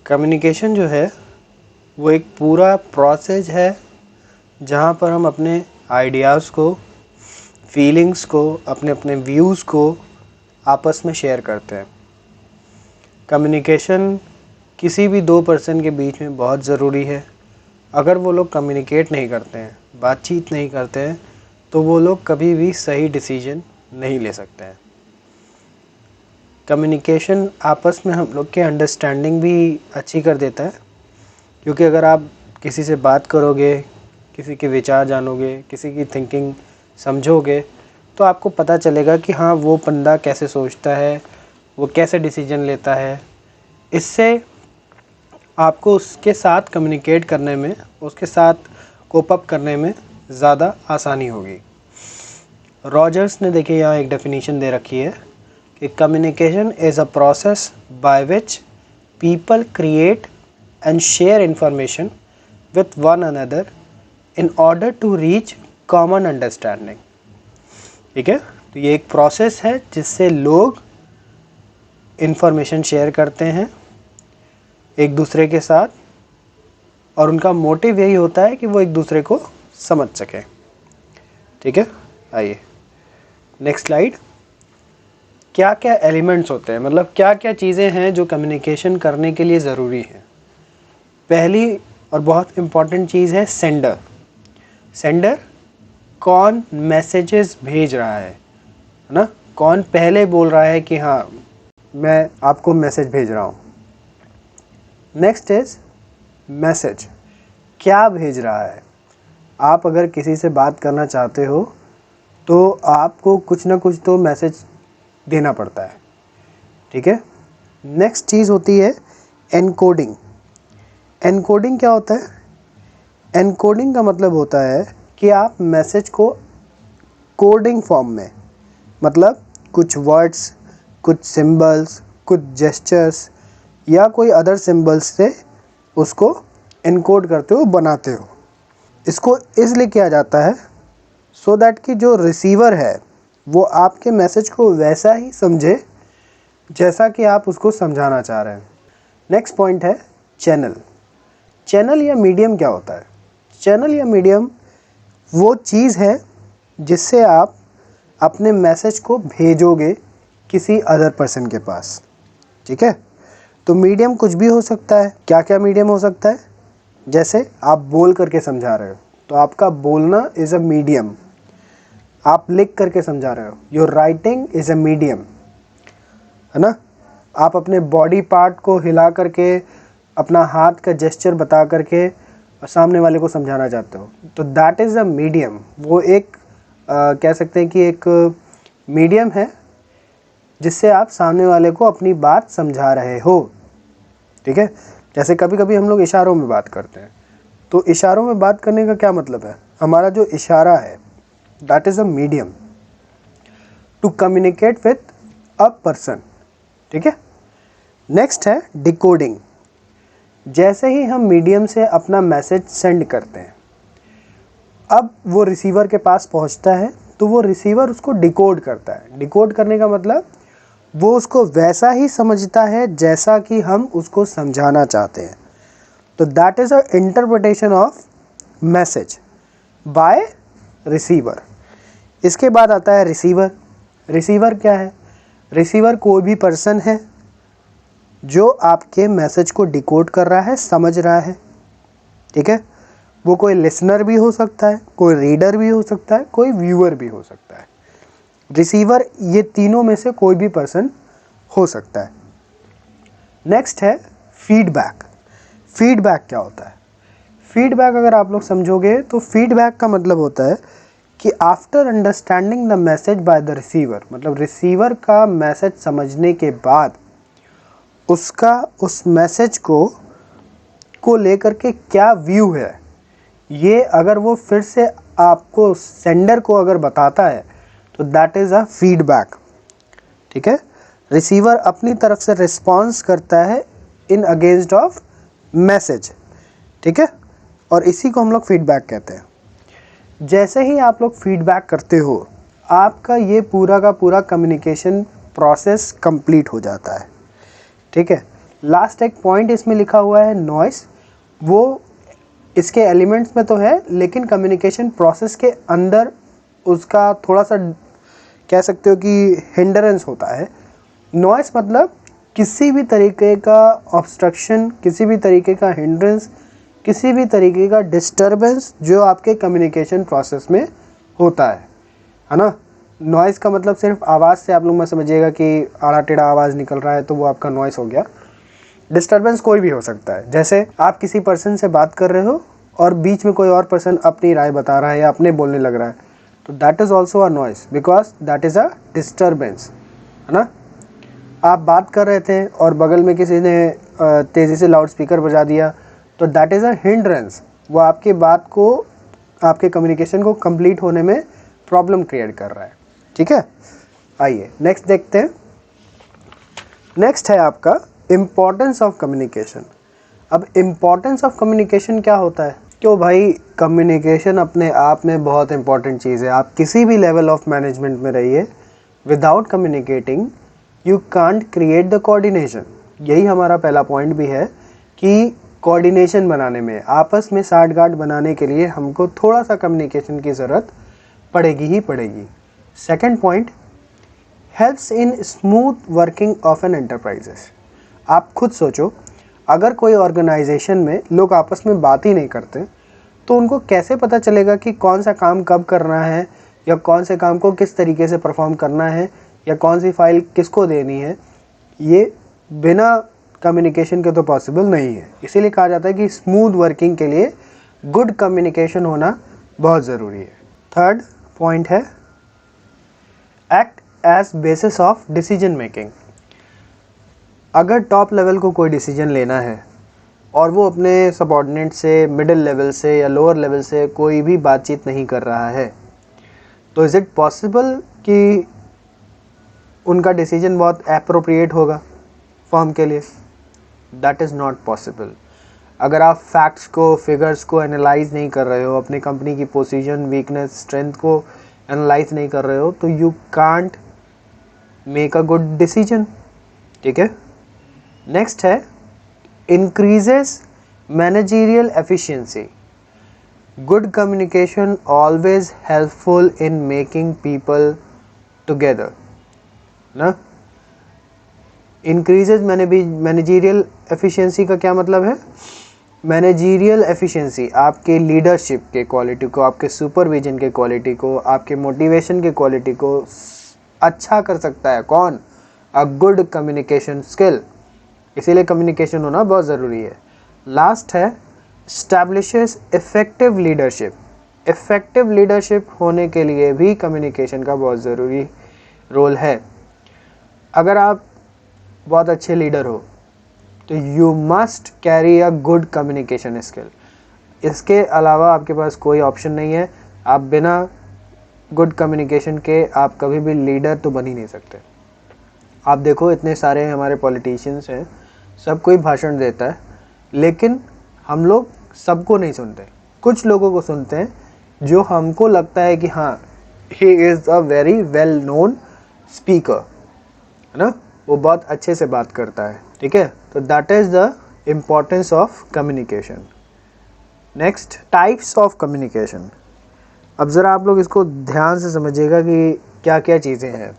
Communication जो है वो एक पूरा प्रोसेस है जहाँ पर हम अपने आइडियाज़ को, फीलिंग्स को, अपने अपने व्यूज़ को आपस में शेयर करते हैं। कम्युनिकेशन किसी भी दो पर्सन के बीच में बहुत ज़रूरी है। अगर वो लोग कम्युनिकेट नहीं करते हैं, बातचीत नहीं करते हैं, तो वो लोग कभी भी सही डिसीजन नहीं ले सकते हैं। कम्युनिकेशन आपस में हम लोग के अंडरस्टैंडिंग भी अच्छी कर देता है, क्योंकि अगर आप किसी से बात करोगे, किसी के विचार जानोगे, किसी की थिंकिंग समझोगे, तो आपको पता चलेगा कि हाँ, वो बंदा कैसे सोचता है, वो कैसे डिसीजन लेता है। इससे आपको उसके साथ कम्युनिकेट करने में, उसके साथ कोप अप करने में ज़्यादा आसानी होगी। रॉजर्स ने देखिए यहाँ एक डेफिनेशन दे रखी है कि communication is a process by which people create and share information with one another in order to reach common understanding. ठीक है, तो ये एक प्रोसेस है जिससे लोग इंफॉर्मेशन शेयर करते हैं एक दूसरे के साथ, और उनका मोटिव यही होता है कि वो एक दूसरे को समझ सकें। ठीक है, आइए नेक्स्ट स्लाइड। क्या क्या एलिमेंट्स होते हैं, मतलब क्या क्या चीज़ें हैं जो कम्युनिकेशन करने के लिए ज़रूरी हैं। पहली और बहुत इम्पॉर्टेंट चीज़ है सेंडर। सेंडर कौन मैसेजेस भेज रहा है ना, कौन पहले बोल रहा है कि हाँ मैं आपको मैसेज भेज रहा हूँ। नेक्स्ट इज मैसेज, क्या भेज रहा है। आप अगर किसी से बात करना चाहते हो तो आपको कुछ ना कुछ तो मैसेज देना पड़ता है। ठीक है, नेक्स्ट चीज़ होती है एनकोडिंग। एनकोडिंग क्या होता है? एनकोडिंग का मतलब होता है कि आप मैसेज को कोडिंग फॉर्म में, मतलब कुछ वर्ड्स, कुछ सिंबल्स, कुछ जेस्चर्स या कोई अदर सिंबल्स से उसको एनकोड करते हो, बनाते हो। इसको इसलिए किया जाता है सो दैट कि जो रिसीवर है वो आपके मैसेज को वैसा ही समझे जैसा कि आप उसको समझाना चाह रहे हैं। नेक्स्ट पॉइंट है चैनल। चैनल या मीडियम क्या होता है? चैनल या मीडियम वो चीज़ है जिससे आप अपने मैसेज को भेजोगे किसी अदर पर्सन के पास। ठीक है, तो मीडियम कुछ भी हो सकता है। क्या क्या मीडियम हो सकता है? जैसे आप बोल करके समझा रहे हो तो आपका बोलना इज़ अ मीडियम। आप लिख करके समझा रहे हो, your writing is a medium, है ना। आप अपने बॉडी पार्ट को हिला करके, अपना हाथ का जेस्चर बता करके सामने वाले को समझाना चाहते हो, तो दैट इज़ अ मीडियम। वो एक कह सकते हैं कि एक मीडियम है जिससे आप सामने वाले को अपनी बात समझा रहे हो। ठीक है, जैसे कभी कभी हम लोग इशारों में बात करते हैं, तो इशारों में बात करने का क्या मतलब है? हमारा जो इशारा है that is a medium to communicate with a person. ठीक है, नेक्स्ट है डिकोडिंग। जैसे ही हम मीडियम से अपना मैसेज सेंड करते हैं, अब वो रिसीवर के पास पहुंचता है, तो वो रिसीवर उसको डिकोड करता है। डिकोड करने का मतलब वो उसको वैसा ही समझता है जैसा कि हम उसको समझाना चाहते हैं। तो that is a interpretation of message bye receiver. इसके बाद आता है रिसीवर। रिसीवर क्या है? रिसीवर कोई भी पर्सन है जो आपके मैसेज को डिकोड कर रहा है, समझ रहा है। ठीक है, वो कोई लिसनर भी हो सकता है, कोई रीडर भी हो सकता है, कोई व्यूअर भी हो सकता है। रिसीवर ये तीनों में से कोई भी पर्सन हो सकता है। नेक्स्ट है फीडबैक। फीडबैक क्या होता है? फीडबैक अगर आप लोग समझोगे तो फीडबैक का मतलब होता है कि after understanding the message by the receiver, मतलब रिसीवर का मैसेज समझने के बाद उसका उस मैसेज को लेकर के क्या व्यू है, ये अगर वो फिर से आपको सेंडर को अगर बताता है तो दैट इज़ अ फीडबैक। ठीक है, रिसीवर अपनी तरफ से रिस्पॉन्स करता है इन अगेंस्ट ऑफ मैसेज। ठीक है, और इसी को हम लोग फीडबैक कहते हैं। जैसे ही आप लोग फीडबैक करते हो, आपका ये पूरा का पूरा कम्युनिकेशन प्रोसेस कंप्लीट हो जाता है। ठीक है, लास्ट एक पॉइंट इसमें लिखा हुआ है नॉइस, वो इसके एलिमेंट्स में तो है लेकिन कम्युनिकेशन प्रोसेस के अंदर उसका थोड़ा सा कह सकते हो कि हिंडरेंस होता है। नॉइस मतलब किसी भी तरीके का ऑब्स्ट्रक्शन, किसी भी तरीके का हिंड्रेंस, किसी भी तरीके का डिस्टरबेंस जो आपके कम्युनिकेशन प्रोसेस में होता है ना। नॉइस का मतलब सिर्फ आवाज़ से आप लोग मत समझिएगा कि आड़ा टेढ़ा आवाज़ निकल रहा है तो वो आपका नॉइस हो गया। डिस्टरबेंस कोई भी हो सकता है, जैसे आप किसी पर्सन से बात कर रहे हो और बीच में कोई और पर्सन अपनी राय बता रहा है या अपने बोलने लग रहा है, तो that is also a noise because that is a disturbance, है ना। आप बात कर रहे थे और बगल में किसी ने तेज़ी से लाउड स्पीकर बजा दिया, तो दैट इज़ अ हिंड्रेंस, वो आपकी बात को, आपके कम्युनिकेशन को कंप्लीट होने में प्रॉब्लम क्रिएट कर रहा है। ठीक है, आइए नेक्स्ट देखते हैं। नेक्स्ट है आपका इम्पोर्टेंस ऑफ कम्युनिकेशन। अब इम्पोर्टेंस ऑफ कम्युनिकेशन क्या होता है? क्यों भाई, कम्युनिकेशन अपने आप में बहुत इंपॉर्टेंट चीज़ है। आप किसी भी लेवल ऑफ मैनेजमेंट में रहिए, without communicating you can't create the coordination. यही हमारा पहला पॉइंट भी है कि कोऑर्डिनेशन बनाने में, आपस में साठगांठ बनाने के लिए हमको थोड़ा सा कम्युनिकेशन की ज़रूरत पड़ेगी ही पड़ेगी। Second point, helps in smooth working of an enterprises. आप खुद सोचो, अगर कोई ऑर्गेनाइजेशन में लोग आपस में बात ही नहीं करते तो उनको कैसे पता चलेगा कि कौन सा काम कब करना है, या कौन से काम को किस तरीके से परफॉर्म करना है, या कौन सी फाइल किसको देनी है। ये बिना कम्युनिकेशन के तो पॉसिबल नहीं है। इसीलिए कहा जाता है कि स्मूथ वर्किंग के लिए गुड कम्युनिकेशन होना बहुत ज़रूरी है। थर्ड पॉइंट है act as basis of decision making. अगर टॉप लेवल को कोई डिसीजन लेना है और वो अपने सबऑर्डिनेट से, मिडिल लेवल से या लोअर लेवल से कोई भी बातचीत नहीं कर रहा है, तो इज़ इट पॉसिबल कि उनका डिसीजन बहुत एप्रोप्रिएट होगा फर्म के लिए? That is not possible. अगर आप फैक्ट्स को, फिगर्स को एनालाइज नहीं कर रहे हो, अपनी कंपनी की पोजीशन, वीकनेस, स्ट्रेंथ को एनालाइज नहीं कर रहे हो, तो you can't make a good decision. ठीक है, नेक्स्ट है increases managerial efficiency. Good communication always helpful in making people together ना। इंक्रीजेज मैनेजरियल एफिशिएंसी का क्या मतलब है? मैनेजरियल एफिशिएंसी आपके लीडरशिप के क्वालिटी को, आपके सुपरविजन के क्वालिटी को, आपके मोटिवेशन के क्वालिटी को अच्छा कर सकता है। कौन? A good communication skill. इसीलिए कम्युनिकेशन होना बहुत ज़रूरी है। लास्ट है establishes effective leadership. Effective leadership होने के लिए भी कम्युनिकेशन का बहुत ज़रूरी रोल है। अगर आप बहुत अच्छे लीडर हो तो you must carry a good communication skill. इसके अलावा आपके पास कोई ऑप्शन नहीं है। आप बिना गुड कम्युनिकेशन के आप कभी भी लीडर तो बन ही नहीं सकते। आप देखो, इतने सारे हमारे पॉलिटिशियंस हैं, सब कोई भाषण देता है, लेकिन हम लोग सबको नहीं सुनते। कुछ लोगों को सुनते हैं जो हमको लगता है कि हाँ, he is a very well known speaker, है ना, वो बहुत अच्छे से बात करता है। ठीक है, तो that is the importance of communication. Next, types of communication. अब ज़रा आप लोग इसको ध्यान से समझिएगा कि क्या क्या चीज़ें हैं।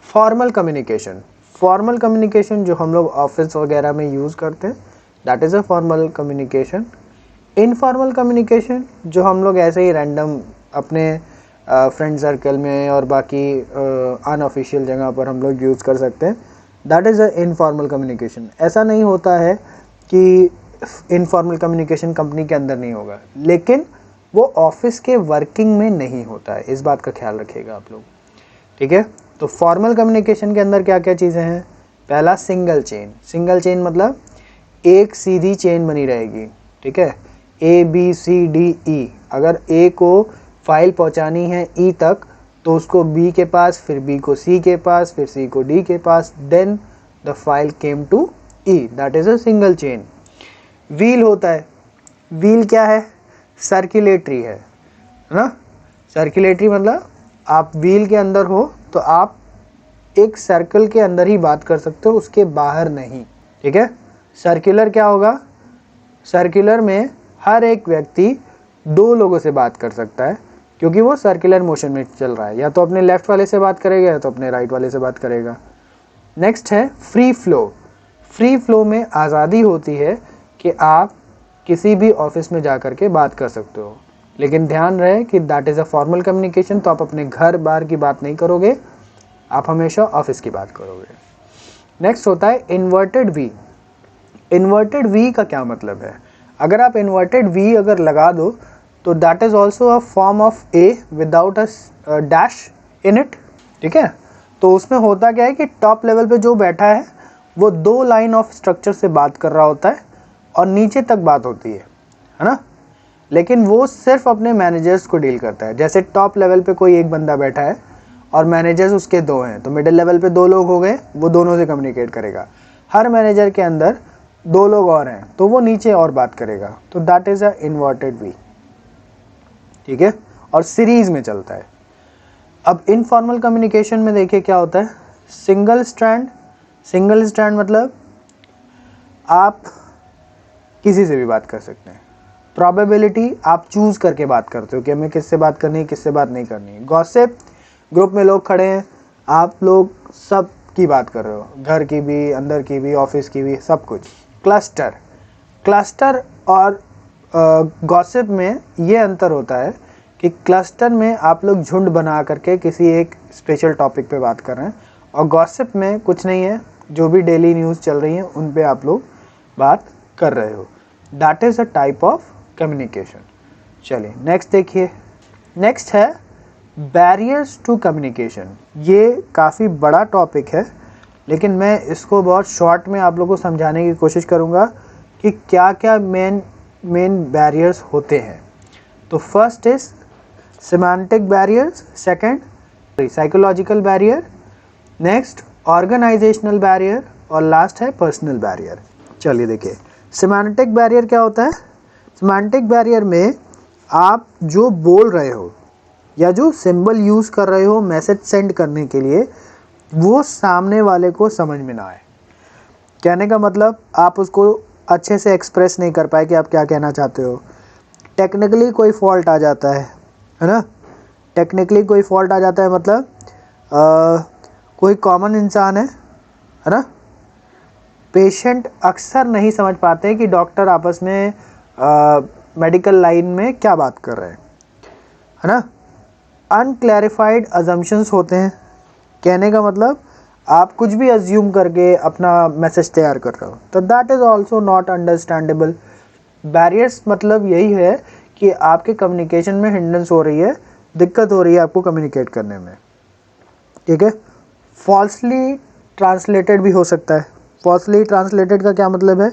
Formal communication. फॉर्मल कम्युनिकेशन जो हम लोग ऑफिस वगैरह में यूज़ करते हैं, that is a formal communication. Informal communication जो हम लोग ऐसे ही रैंडम अपने फ्रेंड सर्कल में और बाकी अनऑफिशियल जगह पर हम लोग यूज़ कर सकते हैं, that is a informal communication. ऐसा नहीं होता है कि इनफॉर्मल कम्युनिकेशन कंपनी के अंदर नहीं होगा, लेकिन वो ऑफिस के वर्किंग में नहीं होता है। इस बात का ख्याल रखिएगा आप लोग। ठीक है, तो फॉर्मल कम्युनिकेशन के अंदर क्या क्या चीज़ें हैं? पहला, सिंगल चेन। सिंगल चेन मतलब एक सीधी चेन बनी रहेगी। ठीक है, ABCDE। अगर A को फाइल पहुंचानी है E तक, तो उसको B के पास, फिर B को C के पास, फिर C को D के पास, then the file came to E। That is a single chain. Wheel होता है। व्हील क्या है? सर्कुलेटरी है ना। सर्कुलेटरी मतलब आप व्हील के अंदर हो तो आप एक सर्कल के अंदर ही बात कर सकते हो, उसके बाहर नहीं। ठीक है, सर्कुलर क्या होगा? सर्कुलर में हर एक व्यक्ति दो लोगों से बात कर सकता है, क्योंकि वो सर्कुलर मोशन में चल रहा है, या तो अपने लेफ्ट वाले से बात करेगा या तो अपने राइट वाले से बात करेगा। नेक्स्ट है फ्री फ्लो। फ्री फ्लो में आज़ादी होती है कि आप किसी भी ऑफिस में जा कर के बात कर सकते हो, लेकिन ध्यान रहे कि that is a formal communication, तो आप अपने घर बार की बात नहीं करोगे, आप हमेशा ऑफिस की बात करोगे। नेक्स्ट होता है इन्वर्टेड वी। इन्वर्टेड वी का क्या मतलब है? अगर आप इन्वर्टेड वी अगर लगा दो तो that is also a form of A without a dash in it, ठीक है। तो उसमें होता क्या है कि टॉप लेवल पे जो बैठा है वो दो लाइन ऑफ स्ट्रक्चर से बात कर रहा होता है और नीचे तक बात होती है ना, लेकिन वो सिर्फ अपने मैनेजर्स को डील करता है। जैसे टॉप लेवल पे कोई एक बंदा बैठा है और मैनेजर्स उसके दो हैं, तो मिडिल लेवल पे दो लोग हो गए, वो दोनों से कम्युनिकेट करेगा। हर मैनेजर के अंदर दो लोग और हैं, तो वो नीचे और बात करेगा, तो that is a inverted we, ठीक है, और सीरीज में चलता है। अब इनफॉर्मल कम्युनिकेशन में देखिए क्या होता है, सिंगल स्ट्रैंड। सिंगल स्ट्रैंड मतलब आप किसी से भी बात कर सकते हैं। प्रोबेबिलिटी आप चूज़ करके बात करते हो कि हमें किससे बात करनी है, किससे बात नहीं करनी है। गॉसिप, ग्रुप में लोग खड़े हैं, आप लोग सब की बात कर रहे हो, घर की भी, अंदर की भी, ऑफिस की भी, सब कुछ। क्लस्टर, क्लस्टर और गॉसिप में ये अंतर होता है कि क्लस्टर में आप लोग झुंड बना करके किसी एक स्पेशल टॉपिक पे बात कर रहे हैं, और गॉसिप में कुछ नहीं है, जो भी डेली न्यूज़ चल रही है उन पे आप लोग बात कर रहे हो। That is a type of communication. चलिए नेक्स्ट देखिए। नेक्स्ट है बैरियर्स टू कम्युनिकेशन। ये काफ़ी बड़ा टॉपिक है, लेकिन मैं इसको बहुत शॉर्ट में आप लोगों को समझाने की कोशिश करूँगा कि क्या क्या मेन बैरियर्स होते हैं। तो first is semantic barriers, second psychological barrier, next organisational barrier, और लास्ट है पर्सनल बैरियर। चलिए देखिए, सिमेंटिक बैरियर क्या होता है। सिमेंटिक बैरियर में आप जो बोल रहे हो या जो सिंबल यूज़ कर रहे हो मैसेज सेंड करने के लिए, वो सामने वाले को समझ में ना आए। कहने का मतलब आप उसको अच्छे से एक्सप्रेस नहीं कर पाए कि आप क्या कहना चाहते हो। टेक्निकली कोई फॉल्ट आ जाता है ना। टेक्निकली कोई फॉल्ट आ जाता है मतलब कोई कॉमन इंसान है ना, पेशेंट अक्सर नहीं समझ पाते कि डॉक्टर आपस में मेडिकल लाइन में क्या बात कर रहे हैं, है ना। अनक्लैरिफाइड अजम्पशंस होते हैं। कहने का मतलब आप कुछ भी अज्यूम करके अपना मैसेज तैयार कर रहे हो, तो that is also not understandable. Barriers मतलब यही है कि आपके कम्युनिकेशन में हिंड्रेंस हो रही है, दिक्कत हो रही है आपको कम्युनिकेट करने में, ठीक है। फॉल्सली ट्रांसलेटेड भी हो सकता है। फॉल्सली ट्रांसलेटेड का क्या मतलब है,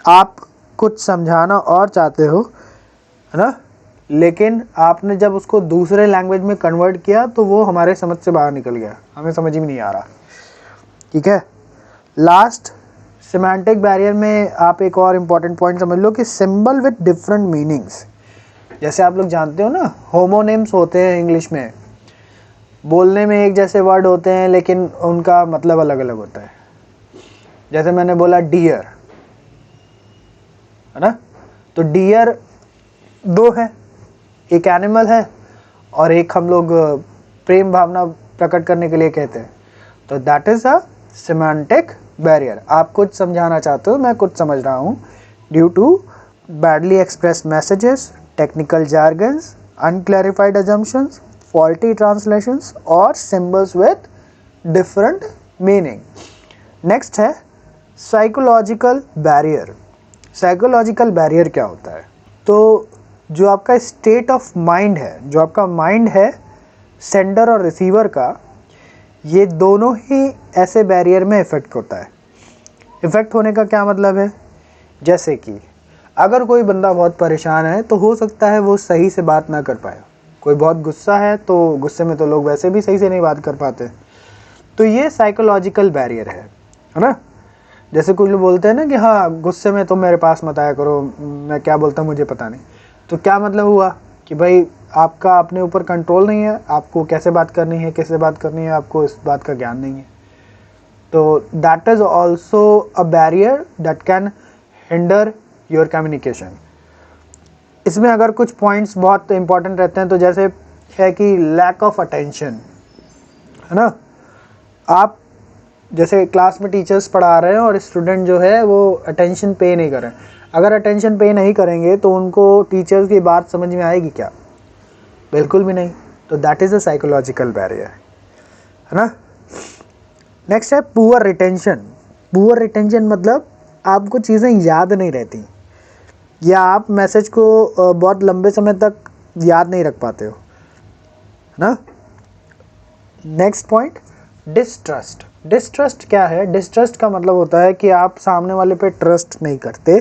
आप कुछ समझाना और चाहते हो, है ना, लेकिन आपने जब उसको दूसरे लैंग्वेज में कन्वर्ट किया तो वो हमारे समझ से बाहर निकल गया, हमें समझ ही नहीं आ रहा, ठीक है। लास्ट, सिमेंटिक बैरियर में आप एक और इम्पॉर्टेंट पॉइंट समझ लो कि सिंबल विद डिफरेंट मीनिंग्स। जैसे आप लोग जानते हो ना, होमोनेम्स होते हैं इंग्लिश में, बोलने में एक जैसे वर्ड होते हैं लेकिन उनका मतलब अलग अलग होता है। जैसे मैंने बोला डियर, है ना, तो डियर दो है, एक एनिमल है और एक हम लोग प्रेम भावना प्रकट करने के लिए कहते हैं, तो that is a semantic barrier. आप कुछ समझाना चाहते हो, मैं कुछ समझ रहा हूँ, due to badly express messages, technical jargons, unclarified assumptions, faulty translations और symbols with different meaning. Next है साइकोलॉजिकल बैरियर। साइकोलॉजिकल बैरियर क्या होता है, तो जो आपका स्टेट ऑफ माइंड है, जो आपका माइंड है सेंडर और रिसीवर का, ये दोनों ही ऐसे बैरियर में इफ़ेक्ट होता है। इफ़ेक्ट होने का क्या मतलब है, जैसे कि अगर कोई बंदा बहुत परेशान है तो हो सकता है वो सही से बात ना कर पाए। कोई बहुत गुस्सा है तो गुस्से में तो लोग वैसे भी सही से नहीं बात कर पाते, तो ये साइकोलॉजिकल बैरियर है ना। जैसे कुछ लोग बोलते हैं ना कि हाँ गुस्से में तो मेरे पास मत आया करो, मैं क्या बोलता हूँ मुझे पता नहीं। तो क्या मतलब हुआ कि भाई आपका अपने ऊपर कंट्रोल नहीं है, आपको कैसे बात करनी है, कैसे बात करनी है, आपको इस बात का ज्ञान नहीं है। तो that is also a barrier that can hinder your communication. इसमें अगर कुछ पॉइंट्स बहुत इंपॉर्टेंट रहते हैं तो जैसे है कि लैक ऑफ अटेंशन, है ना। आप जैसे क्लास में टीचर्स पढ़ा रहे हैं और स्टूडेंट जो है वो अटेंशन पे नहीं कर रहे हैं। अगर अटेंशन पे नहीं करेंगे तो उनको टीचर्स की बात समझ में आएगी क्या? बिल्कुल भी नहीं। तो that is a psychological barrier, है ना। नेक्स्ट है पुअर रिटेंशन। पुअर रिटेंशन मतलब आपको चीज़ें याद नहीं रहती, या आप मैसेज को बहुत लंबे समय तक याद नहीं रख पाते हो, है ना। Next point, distrust. डिस्ट्रस्ट क्या है? डिस्ट्रस्ट का मतलब होता है कि आप सामने वाले पे ट्रस्ट नहीं करते,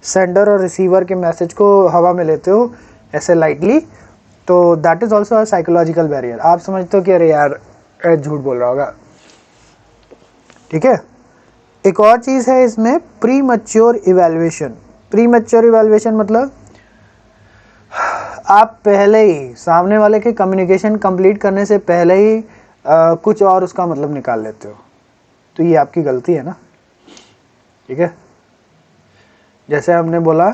सेंडर और रिसीवर के मैसेज को हवा में लेते हो ऐसे लाइटली। तो that is also a psychological barrier. आप समझते हो कि अरे यार झूठ बोल रहा होगा, ठीक है। एक और चीज़ है इसमें, pre mature evaluation. Pre mature evaluation मतलब आप पहले ही सामने वाले के कम्युनिकेशन कंप्लीट करने से पहले ही कुछ और उसका मतलब निकाल लेते हो। तो ये आपकी गलती है ना, ठीक है। जैसे हमने बोला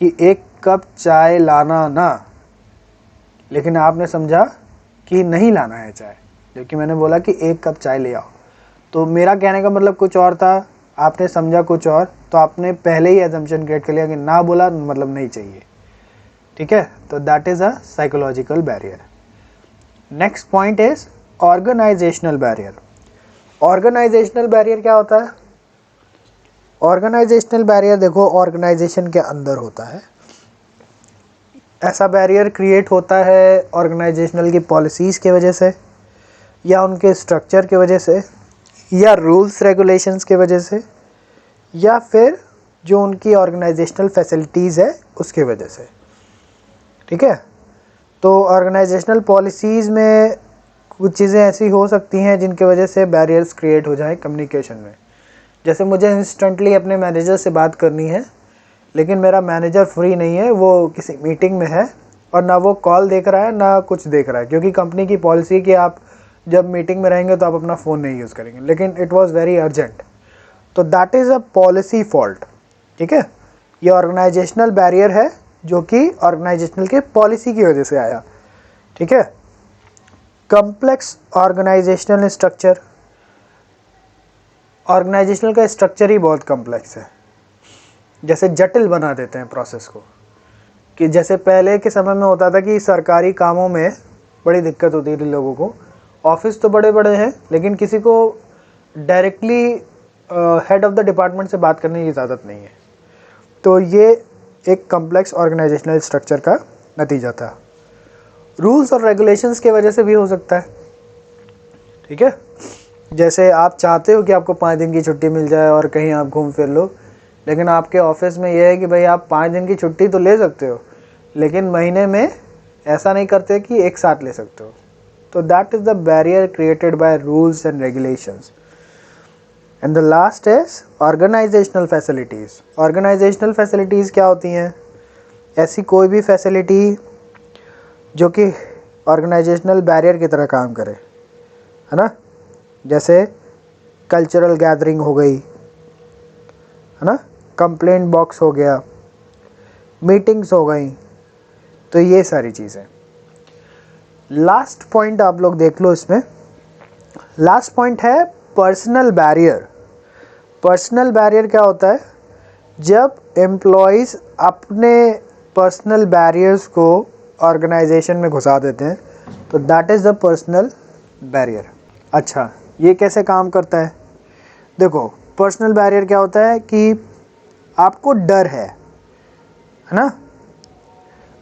कि 1 कप चाय लाना ना, लेकिन आपने समझा कि नहीं लाना है चाय, जबकि मैंने बोला कि 1 कप चाय ले आओ। तो मेरा कहने का मतलब कुछ और था, आपने समझा कुछ और, तो आपने पहले ही एजम्पशन क्रिएट कर लिया कि ना बोला मतलब नहीं चाहिए, ठीक है। तो that is a psychological barrier. Next point is organisational barrier. Organisational barrier क्या होता है? ऑर्गेनाइजेशनल बैरियर देखो ऑर्गेनाइजेशन के अंदर होता है। ऐसा बैरियर क्रिएट होता है ऑर्गेनाइजेशनल की पॉलिसीज़ की वजह से, या उनके स्ट्रक्चर की वजह से, या रूल्स रेगुलेशंस की वजह से, या फिर जो उनकी ऑर्गेनाइजेशनल फैसिलिटीज़ है उसके वजह से, ठीक है। तो ऑर्गेनाइजेशनल पॉलिसीज़ में कुछ चीज़ें ऐसी हो सकती हैं जिनके वजह से बैरियर्स क्रिएट हो जाएं कम्युनिकेशन में। जैसे मुझे इंस्टेंटली अपने मैनेजर से बात करनी है, लेकिन मेरा मैनेजर फ्री नहीं है, वो किसी मीटिंग में है और ना वो कॉल देख रहा है ना कुछ देख रहा है, क्योंकि कंपनी की पॉलिसी कि आप जब मीटिंग में रहेंगे तो आप अपना फ़ोन नहीं यूज़ करेंगे, लेकिन इट वाज वेरी अर्जेंट। तो that is a policy fault, ठीक है। ये ऑर्गेनाइजेशनल बैरियर है जो कि ऑर्गेनाइजेशनल के पॉलिसी की वजह से आया, ठीक है। Complex organisational structure. ऑर्गेनाइजेशनल का स्ट्रक्चर ही बहुत कम्प्लेक्स है, जैसे जटिल बना देते हैं प्रोसेस को। कि जैसे पहले के समय में होता था कि सरकारी कामों में बड़ी दिक्कत होती थी लोगों को, ऑफिस तो बड़े बड़े हैं लेकिन किसी को directly head of the department से बात करने की इजाज़त नहीं है। तो ये एक कम्प्लेक्स ऑर्गेनाइजेशनल स्ट्रक्चर का नतीजा था। रूल्स और रेगुलेशंस की वजह से भी हो सकता है, ठीक है। जैसे आप चाहते हो कि आपको 5 दिन की छुट्टी मिल जाए और कहीं आप घूम फिर लो, लेकिन आपके ऑफिस में ये है कि भाई आप 5 दिन की छुट्टी तो ले सकते हो, लेकिन महीने में ऐसा नहीं करते कि एक साथ ले सकते हो। तो that is the barrier created by rules and regulations. And the last is organisational facilities. Organisational facilities क्या होती हैं? ऐसी कोई भी फैसिलिटी जो कि ऑर्गेनाइजेशनल बैरियर की तरह काम करे, है ना। जैसे कल्चरल गैदरिंग हो गई, है ना, कंप्लेंट बॉक्स हो गया, मीटिंग्स हो गई, तो ये सारी चीज़ें। लास्ट पॉइंट आप लोग देख लो इसमें। लास्ट पॉइंट है पर्सनल बैरियर। पर्सनल बैरियर क्या होता है? जब एम्प्लॉयज़ अपने पर्सनल बैरियर्स को ऑर्गेनाइजेशन में घुसा देते हैं, तो that is the personal barrier. अच्छा, ये कैसे काम करता है? देखो, पर्सनल बैरियर क्या होता है कि आपको डर है ना,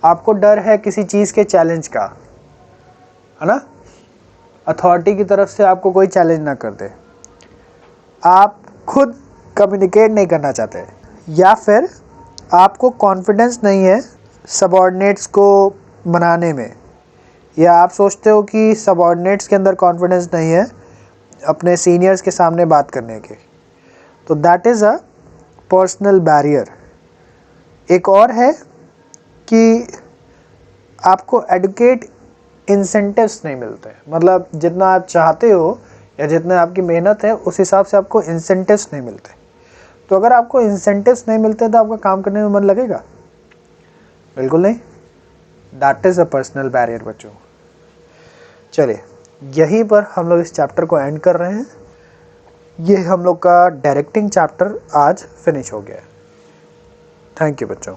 आपको डर है किसी चीज़ के चैलेंज का, है ना। अथॉरिटी की तरफ से आपको कोई चैलेंज ना कर दे, आप खुद कम्युनिकेट नहीं करना चाहते, या फिर आपको कॉन्फिडेंस नहीं है सबऑर्डिनेट्स को बनाने में, या आप सोचते हो कि सबऑर्डिनेट्स के अंदर कॉन्फिडेंस नहीं है अपने सीनियर्स के सामने बात करने के, तो that is a personal barrier. एक और है कि आपको एडुकेट इंसेंटिव्स नहीं मिलते, मतलब जितना आप चाहते हो या जितने आपकी मेहनत है उस हिसाब से आपको इंसेंटिव्स नहीं मिलते। तो अगर आपको इंसेंटिव्स नहीं मिलते तो आपका काम करने में मन लगेगा? बिल्कुल नहीं। That is a personal barrier बच्चों। चलिए, यहीं पर हम लोग इस चैप्टर को एंड कर रहे हैं। ये हम लोग का डायरेक्टिंग चैप्टर आज फिनिश हो गया है। थैंक यू बच्चों।